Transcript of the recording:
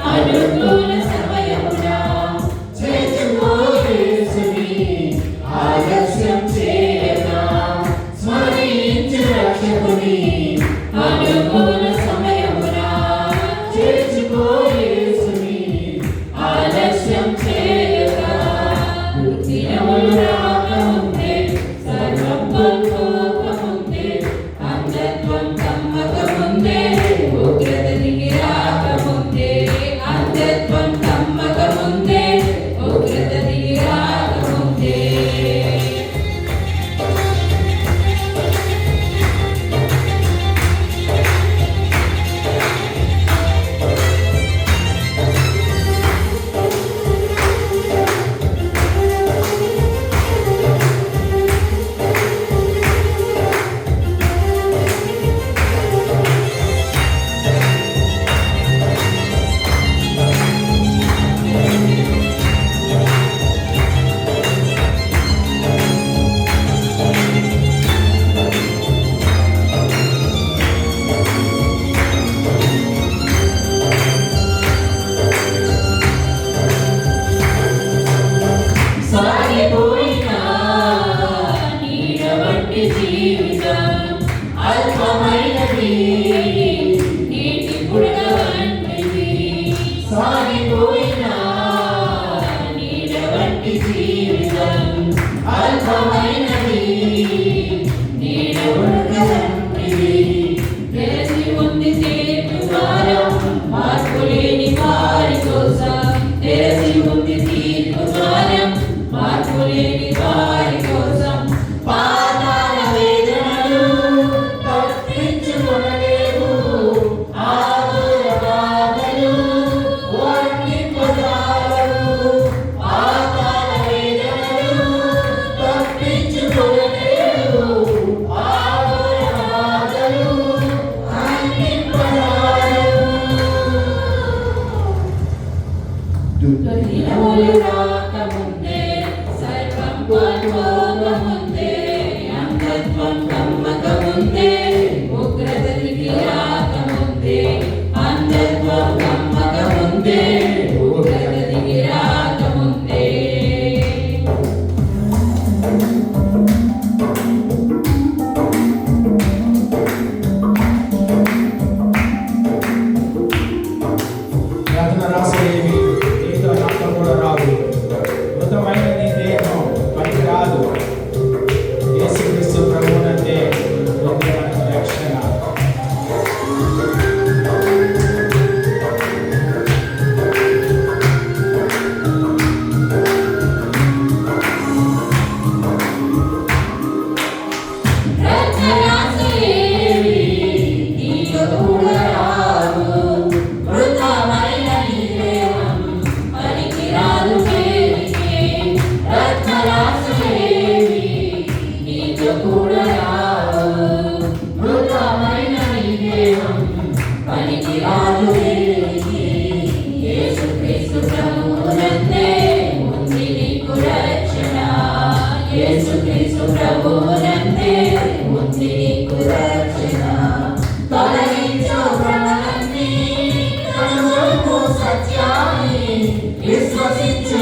అనుకూల సమయమున చేర్చుకోయేసుని ఆలస్యం చేయగా స్మరించు రక్షకుని అనుకూల సమయమున చేర్చుకోయేసుని ఆలస్యం చేయగా దినములు రాకముందే సర్వం కోల్పోకముందే అంధత్వం కమ్మకముందే ఉగ్రత దిగి రాకముందే అంధత్వం కమ్మకముందే ఉగ్రత దిగి రాకముందే సాగిపోయినా నీడ వంటి జీవితం అల్పమైనది నీటి బుడగ వంటిది సాగిపోయినా నీడ వంటి జీవితం అల్పమైనది నీడ బుడగ వంటిది తెలిసి ఉంది తీర్పు ద్వారం మార్పు లేని వారి కోసం తెలిసి ఉంది తీర్పు ద్వారం మార్పు లేని వారి కోసం పాతాళ వేదనలు తప్పించుకొనలేవు ఆదుర బాధలు వర్ణింపజాలవు పాతాళ వేదనలు తప్పించుకొనలేవు ఆదుర బాధలు వర్ణింపజాలవు దినములు రాకముందే సర్వం కోల్పోకముందే అంధత్వం కమ్మకముందే ఉగ్రత దిగి రాకముందే అంధత్వం కమ్మకముందే ఉగ్రత దిగి రాకముందే ప్రార్థన రాసేవి నీతో నాతో కూడా రాదు మృతమైన నీ దేహం పనికి రాదు యేసుక్రీస్తు ప్రభువునందే ఉంది మనకు రక్షణ రత్నరాశులేవి నీతో కూడా రావు మృతమైన నీ దేహం పనికిరాదు దేనికే రత్నరాశులేవి నీతో కూడా రావు మృతమైన నీ దేహం పనికిరాదు దేనికి యేసుక్రీస్తు ప్రభువునందే ఉంది నీకు రక్షణ యేసుక్రీస్తు ప్రభువునందే ఉంది నీకు రక్షణ తొలగించు భ్రమలన్నీ కనుగొను సత్యాన్ని విశ్వసించు